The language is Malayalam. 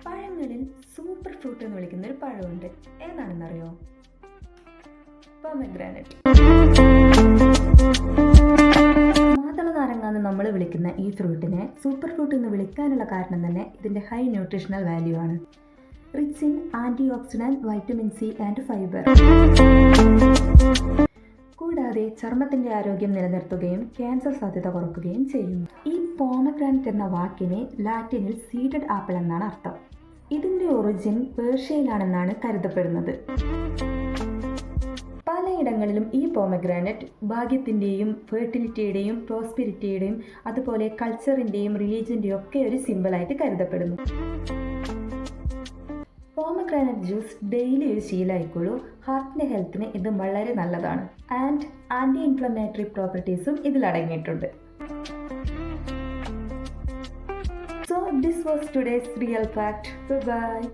പഴങ്ങളിൽ സൂപ്പർ ഫ്രൂട്ട് എന്ന് വിളിക്കുന്ന ഒരു പഴമുണ്ട്. ഏതാണെന്നറിയോ? പൊമഗ്രാനറ്റ്. മാതള നാരങ്ങ എന്ന് നമ്മൾ വിളിക്കുന്ന ഈ ഫ്രൂട്ടിനെ സൂപ്പർ ഫ്രൂട്ട് എന്ന് വിളിക്കാനുള്ള കാരണം തന്നെ ഇതിൻ്റെ ഹൈ ന്യൂട്രീഷണൽ വാല്യൂ ആണ്. Rich in antioxidant, vitamin C and fibre. കൂടാതെ ചർമ്മത്തിൻ്റെ ആരോഗ്യം നിലനിർത്തുകയും ക്യാൻസർ സാധ്യത കുറയ്ക്കുകയും ചെയ്യുന്നു. ഈ പോമഗ്രാനറ്റ് എന്ന വാക്കിന് ലാറ്റിനിൽ സീഡഡ് ആപ്പിൾ എന്നാണ് അർത്ഥം. ഇതിൻ്റെ ഒറിജിൻ പേർഷ്യയിലാണെന്നാണ് കരുതപ്പെടുന്നത്. പലയിടങ്ങളിലും ഈ പോമഗ്രാനറ്റ് ഭാഗ്യത്തിൻ്റെയും ഫെർട്ടിലിറ്റിയുടെയും പ്രോസ്പെരിറ്റിയുടെയും അതുപോലെ കൾച്ചറിൻ്റെയും റിലീജിയൻ്റെയും ഒക്കെ ഒരു സിമ്പിളായിട്ട് കരുതപ്പെടുന്നു. പോമഗ്രാനറ്റ് ജ്യൂസ് ഡെയിലി ഒരു ശീലമായിക്കോളൂ. ഹാർട്ടിൻ്റെ ഹെൽത്തിന് ഇത് വളരെ നല്ലതാണ്. ആൻഡ് ആൻറ്റി ഇൻഫ്ലമേറ്ററി പ്രോപ്പർട്ടീസും ഇതിലടങ്ങിയിട്ടുണ്ട്. So this was today's real fact. Bye bye.